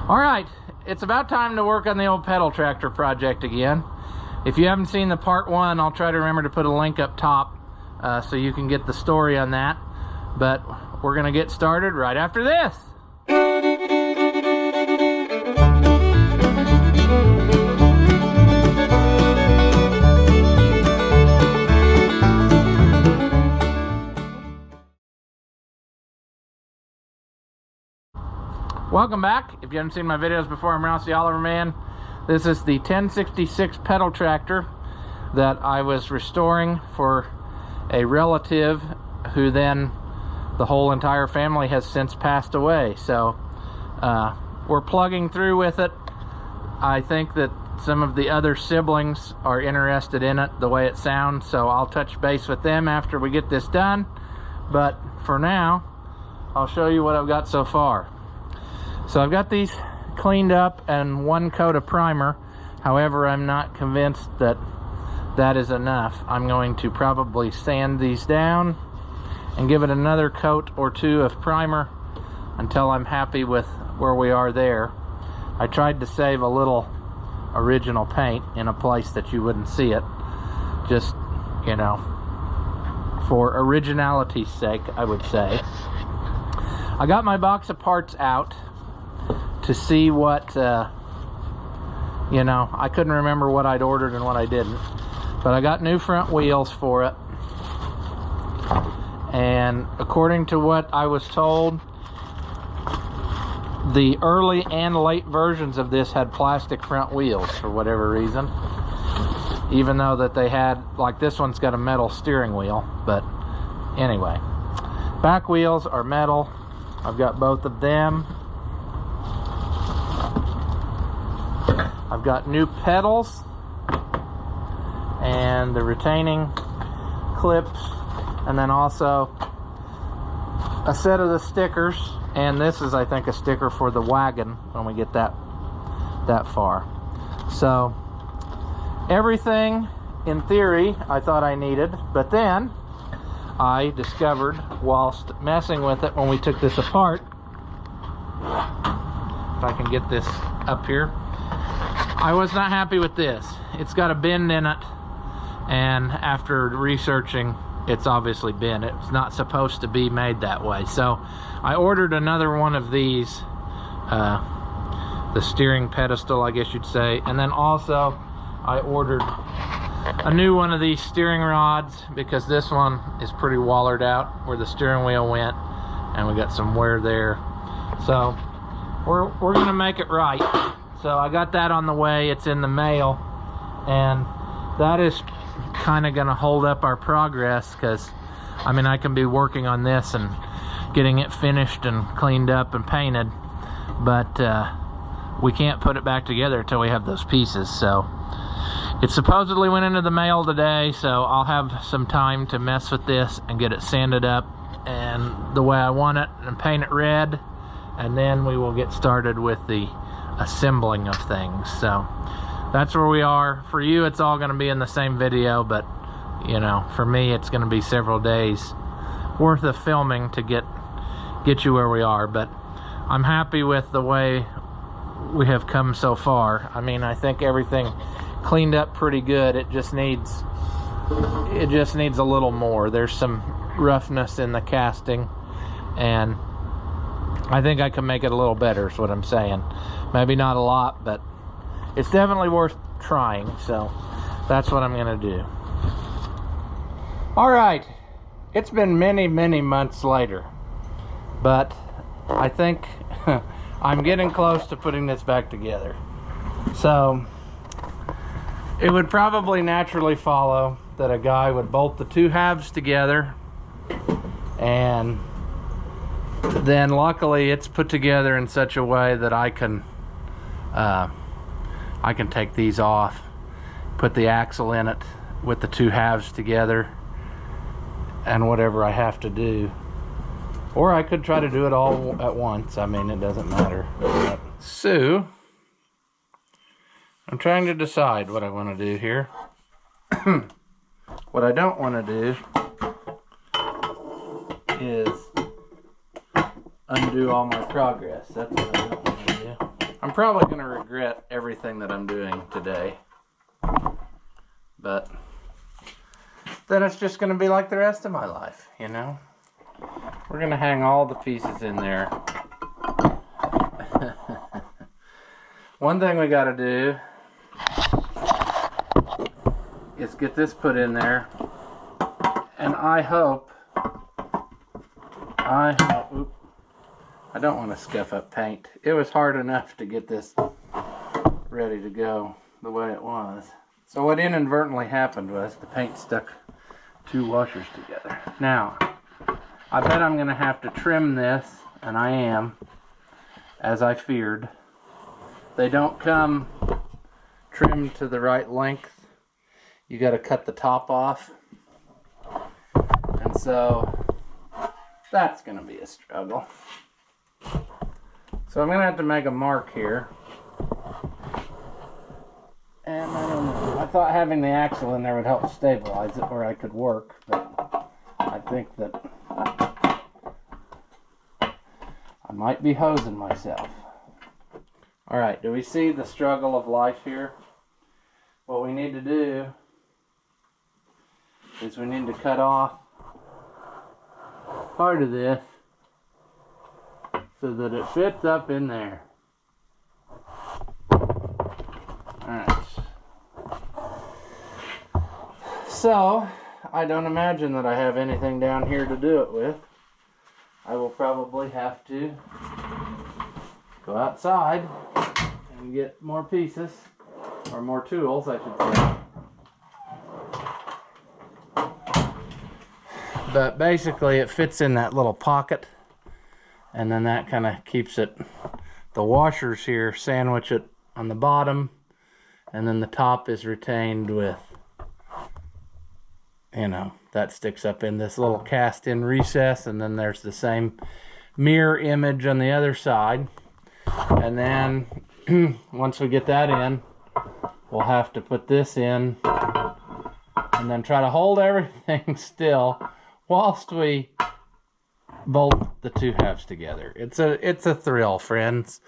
All right, it's about time to work on the old pedal tractor project again. If you haven't seen the part 1, I'll try to remember to put a link up top so you can get the story on that. But we're gonna get started right after this. Welcome back. If you haven't seen my videos before, I'm Rouse the Oliver Man. This is the 1066 pedal tractor that I was restoring for a relative who then the whole entire family has since passed away. So we're plugging through with it. I think that some of the other siblings are interested in it, the way it sounds, so I'll touch base with them after we get this done. But for now, I'll show you what I've got so far. So I've got these cleaned up and 1 coat of primer. However, I'm not convinced that that is enough. I'm going to probably sand these down and give it another coat or 2 of primer until I'm happy with where we are there. I tried to save a little original paint in a place that you wouldn't see it. Just, you know, for originality's sake, I would say. I got my box of parts out to see what, you know, I couldn't remember what I'd ordered and what I didn't. But I got new front wheels for it. And according to what I was told, the early and late versions of this had plastic front wheels for whatever reason. Even though that they had, like this one's got a metal steering wheel. But anyway, back wheels are metal. I've got both of them. I've got new pedals and the retaining clips, and then also a set of the stickers, and this is, I think, a sticker for the wagon when we get that far. So everything in theory I thought I needed, but then I discovered whilst messing with it when we took this apart, if I can get this up here, I was not happy with this. It's got a bend in it, and after researching, it's obviously bent. It's not supposed to be made that way. So I ordered another one of these, the steering pedestal, I guess you'd say, and then also I ordered a new one of these steering rods because this one is pretty wallered out where the steering wheel went, and we got some wear there. So we're gonna make it right. So I got that on the way. It's in the mail, and that is kind of gonna hold up our progress, because I mean, I can be working on this and getting it finished and cleaned up and painted, but we can't put it back together until we have those pieces. So it supposedly went into the mail today, so I'll have some time to mess with this and get it sanded up and the way I want it and paint it red, and then we will get started with the assembling of things. So that's where we are. For you, it's all going to be in the same video, but you know, for me, it's going to be several days worth of filming to get you where we are. But I'm happy with the way we have come so far. I mean, I think everything cleaned up pretty good. It just needs a little more. There's some roughness in the casting, and I think I can make it a little better is what I'm saying. Maybe not a lot, but it's definitely worth trying. So that's what I'm gonna do. All right, it's been many months later, but I think I'm getting close to putting this back together. So it would probably naturally follow that a guy would bolt the 2 halves together, and then luckily it's put together in such a way that I can take these off, put the axle in it with the 2 halves together, and whatever I have to do. Or I could try to do it all at once. I mean, it doesn't matter. So I'm trying to decide what I want to do here. What I don't want to do is undo all my progress. That's what I don't want to do. probably going to regret everything that I'm doing today. But then it's just going to be like the rest of my life, you know? We're going to hang all the pieces in there. One thing we got to do is get this put in there. And I hope, oops, I don't want to scuff up paint. It was hard enough to get this ready to go the way it was. So what inadvertently happened was the paint stuck 2 washers together. Now, I bet I'm going to have to trim this, and I am, as I feared. They don't come trimmed to the right length. You got to cut the top off. And so that's going to be a struggle. So I'm going to have to make a mark here. And I don't know. I thought having the axle in there would help stabilize it where I could work, but I think that I might be hosing myself. Alright, do we see the struggle of life here? What we need to do is we need to cut off part of this so that it fits up in there. Alright. So, I don't imagine that I have anything down here to do it with. I will probably have to go outside and get more pieces, or more tools, I should say. But basically it fits in that little pocket, and then that kind of keeps it, the washers here sandwich it on the bottom, and then the top is retained with, you know, that sticks up in this little cast-in recess, and then there's the same mirror image on the other side. And then once we get that in, we'll have to put this in and then try to hold everything still whilst we bolt the 2 halves together. It's a thrill, friends.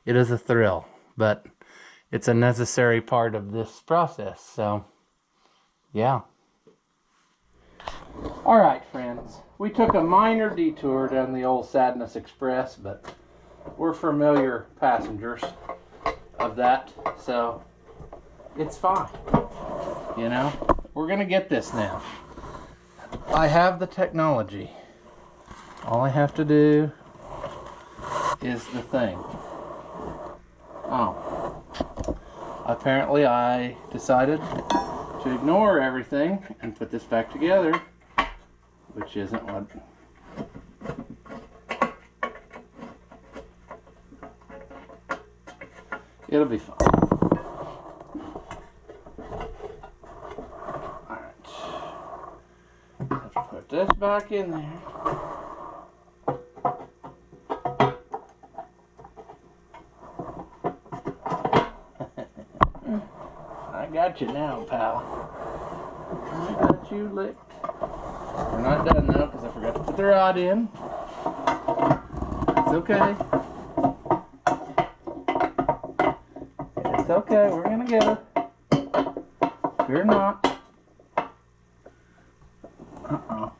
It is a thrill, but it's a necessary part of this process. So yeah. All right, friends, we took a minor detour down the old Sadness Express, but we're familiar passengers of that, so it's fine. You know, we're gonna get this now. I have the technology. All I have to do is the thing. Oh, apparently I decided to ignore everything and put this back together, which isn't what it'll be fine. Alright, let's put this back in there. I got you now, pal. I got you licked. We're not done though, because I forgot to put the rod in. It's okay. It's okay, we're gonna get her. Fear not. Uh-oh.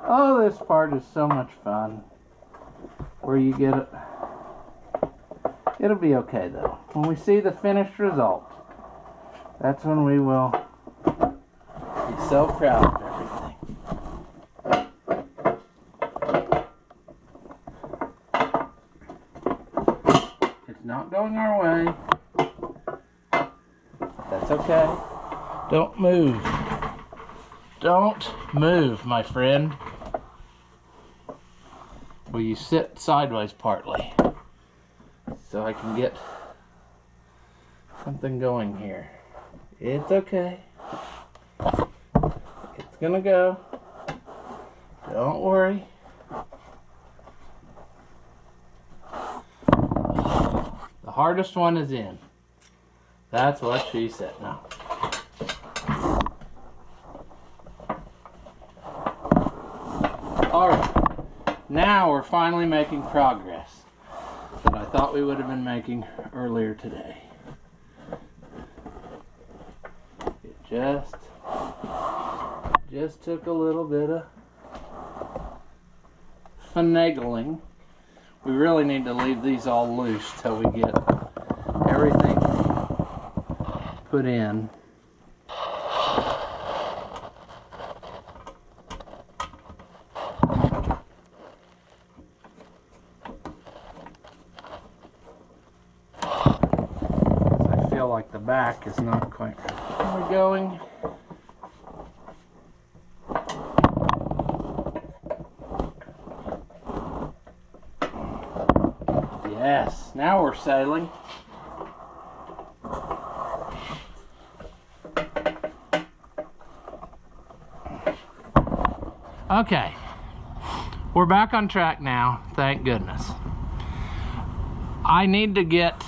Oh, this part is so much fun. Where you get it. It'll be okay though. When we see the finished result, that's when we will be so proud of everything. It's not going our way. That's okay. Don't move. Don't move, my friend. Will you sit sideways partly so I can get something going here? It's okay. It's gonna go. Don't worry. The hardest one is in. That's what she said. No. Now we're finally making progress that I thought we would have been making earlier today. It just took a little bit of finagling. We really need to leave these all loose till we get everything put in. I feel like the back is not quite right. We're going. Yes, now we're sailing. Okay, we're back on track now, thank goodness. I need to get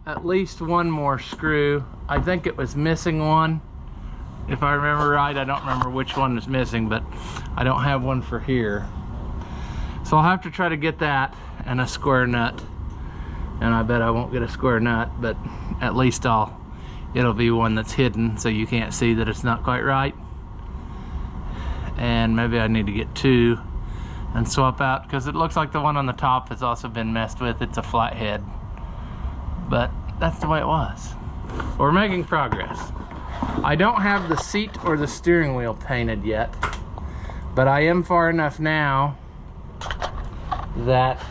at least one more screw. I think it was missing one. If I remember right, I don't remember which one is missing, but I don't have one for here. So I'll have to try to get that and a square nut. And I bet I won't get a square nut, but at least it'll be one that's hidden so you can't see that it's not quite right. And maybe I need to get two and swap out, because it looks like the one on the top has also been messed with. It's a flat head, but that's the way it was. We're making progress. I don't have the seat or the steering wheel painted yet, but I am far enough now that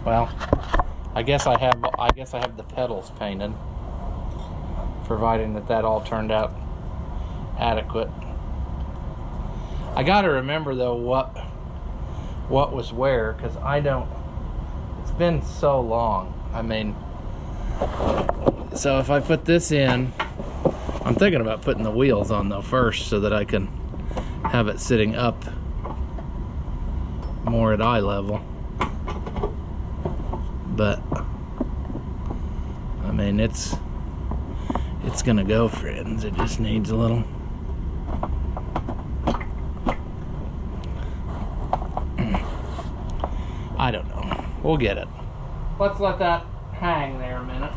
well, I guess I have the pedals painted, providing that all turned out adequate. I gotta remember though what was where, because it's been so long. I mean, so if I put this in, I'm thinking about putting the wheels on though first, so that I can have it sitting up more at eye level. But I mean, it's gonna go, friends. It just needs a little I don't know. We'll get it. Let's let that hang there a minute.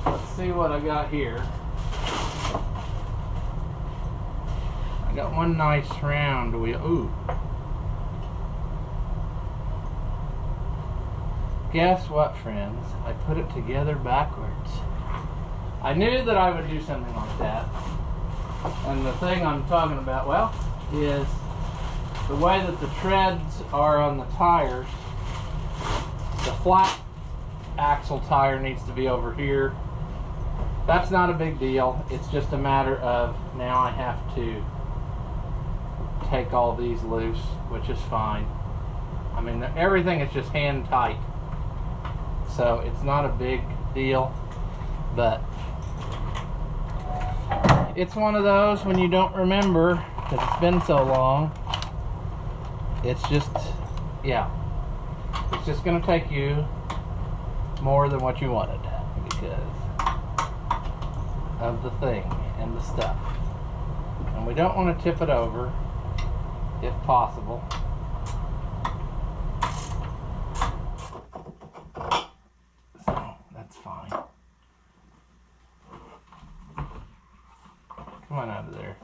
Let's see what I got here. I got one nice round wheel. Ooh. Guess what, friends? I put it together backwards. I knew that I would do something like that. And the thing I'm talking about, well, is the way that the treads are on the tires. The flat axle tire needs to be over here. That's not a big deal. It's just a matter of now I have to take all these loose, which is fine. I mean, everything is just hand tight. So it's not a big deal, but it's one of those when you don't remember, because it's been so long. It's just, yeah, it's just going to take you more than what you wanted because of the thing and the stuff. And we don't want to tip it over if possible. So that's fine. Come on out of there.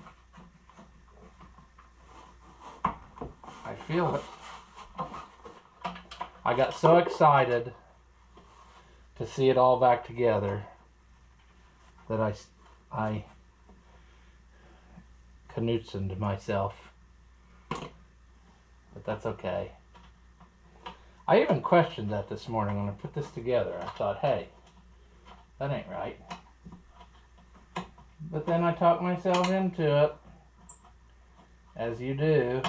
I feel it. I got so excited to see it all back together that I knutsened myself. But that's okay. I even questioned that this morning when I put this together. I thought, hey, that ain't right. But then I talked myself into it, as you do.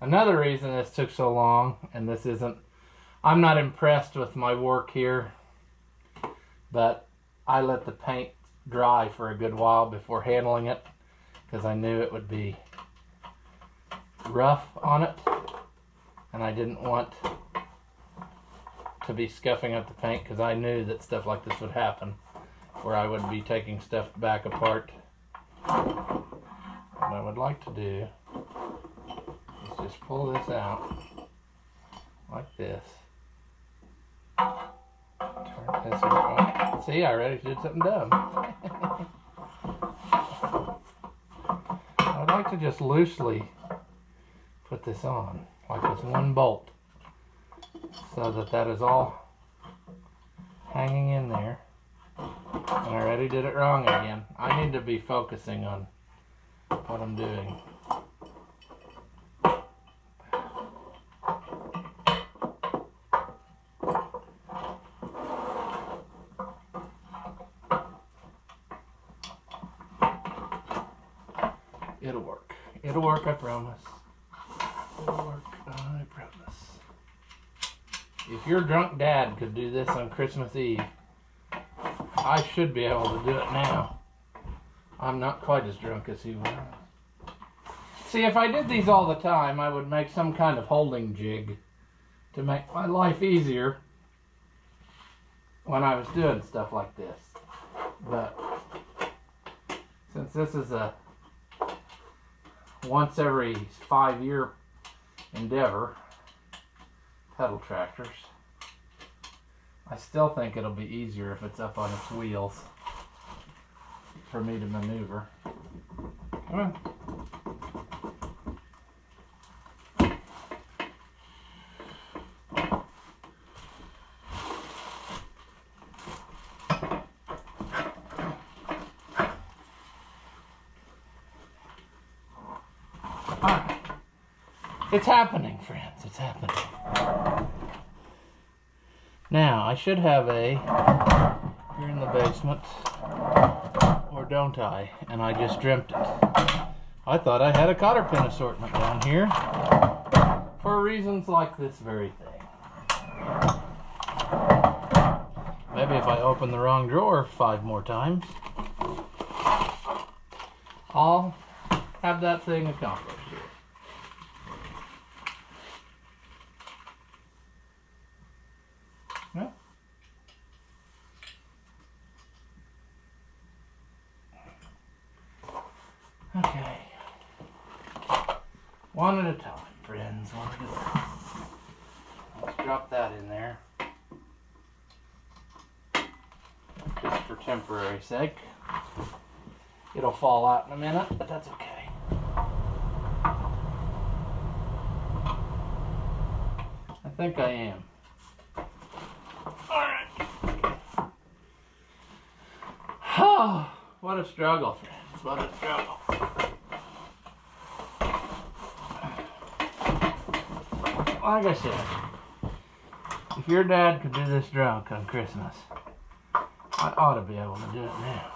Another reason this took so long, and this isn't, I'm not impressed with my work here, but I let the paint dry for a good while before handling it, because I knew it would be rough on it, and I didn't want to be scuffing up the paint, because I knew that stuff like this would happen, where I would be taking stuff back apart what I would like to do is just pull this out like this. Turn this around. See, I already did something dumb. I would like to just loosely put this on, like this one bolt, so that that is all hanging in there. And I already did it wrong again. I need to be focusing on what I'm doing. It'll work. It'll work, I promise. It'll work, I promise. If your drunk dad could do this on Christmas Eve, I should be able to do it now. I'm not quite as drunk as he was. See, if I did these all the time, I would make some kind of holding jig to make my life easier when I was doing stuff like this. But since this is a once every 5-year endeavor, pedal tractors, I still think it'll be easier if it's up on its wheels for me to maneuver. Come on. Alright. It's happening, friends. It's happening. Now, I should have a here in the basement, or don't I? And I just dreamt it. I thought I had a cotter pin assortment down here for reasons like this very thing. Maybe if I open the wrong drawer 5 more times, I'll have that thing accomplished here. No? Okay. One at a time, friends. One at a time. Let's drop that in there. Just for temporary sake. It'll fall out in a minute, but that's okay. I think I am. Alright. Oh, what a struggle, friends. What a struggle. Like I said, if your dad could do this drunk on Christmas, I ought to be able to do it now.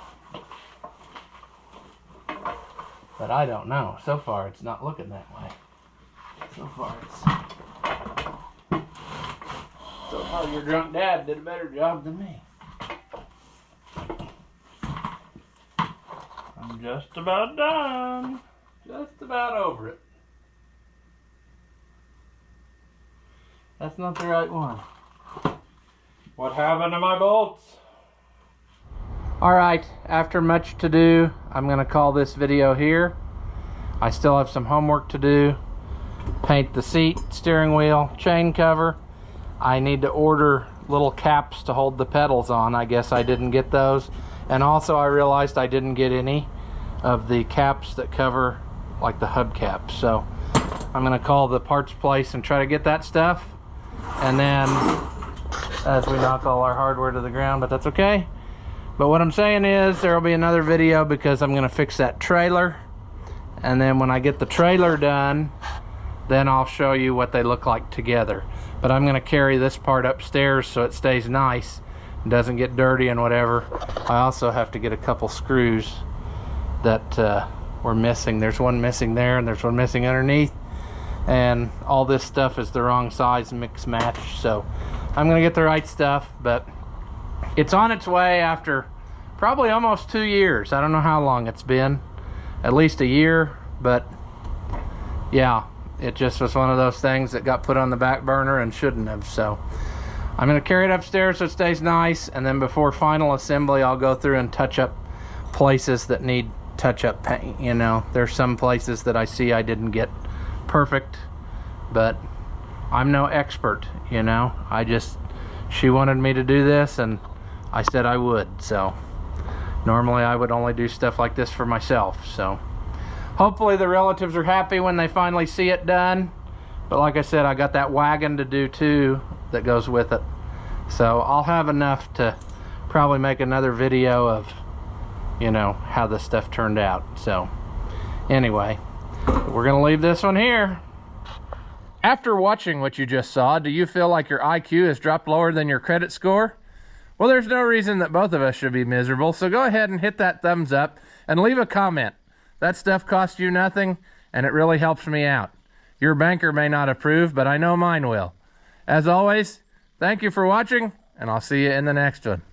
But I don't know. So far, it's not looking that way. So far, your drunk dad did a better job than me. I'm just about done. Just about over it. That's not the right one. What happened to my bolts? Alright, after much to do, I'm going to call this video here. I still have some homework to do. Paint the seat, steering wheel, chain cover. I need to order little caps to hold the pedals on. I guess I didn't get those. And also I realized I didn't get any of the caps that cover like the hubcaps. So I'm going to call the parts place and try to get that stuff. And then as we knock all our hardware to the ground, but that's okay. But what I'm saying is there will be another video because I'm going to fix that trailer. And then when I get the trailer done, then I'll show you what they look like together. But I'm going to carry this part upstairs so it stays nice and doesn't get dirty and whatever. I also have to get a couple screws that were missing. There's one missing there and there's one missing underneath. And all this stuff is the wrong size mix match. So I'm going to get the right stuff, but it's on its way after probably almost 2 years. I don't know how long it's been. At least a year, but yeah, it just was one of those things that got put on the back burner and shouldn't have. So I'm going to carry it upstairs so it stays nice, and then before final assembly I'll go through and touch up places that need touch-up paint. You know, there's some places that I see I didn't get perfect, but I'm no expert, you know. She wanted me to do this and I said I would. So normally I would only do stuff like this for myself. So hopefully the relatives are happy when they finally see it done. But like I said, I got that wagon to do too that goes with it. So I'll have enough to probably make another video of, you know, how this stuff turned out. So anyway, we're gonna leave this one here. After watching what you just saw, do you feel like your IQ has dropped lower than your credit score? Well, there's no reason that both of us should be miserable, so go ahead and hit that thumbs up and leave a comment. That stuff costs you nothing, and it really helps me out. Your banker may not approve, but I know mine will. As always, thank you for watching, and I'll see you in the next one.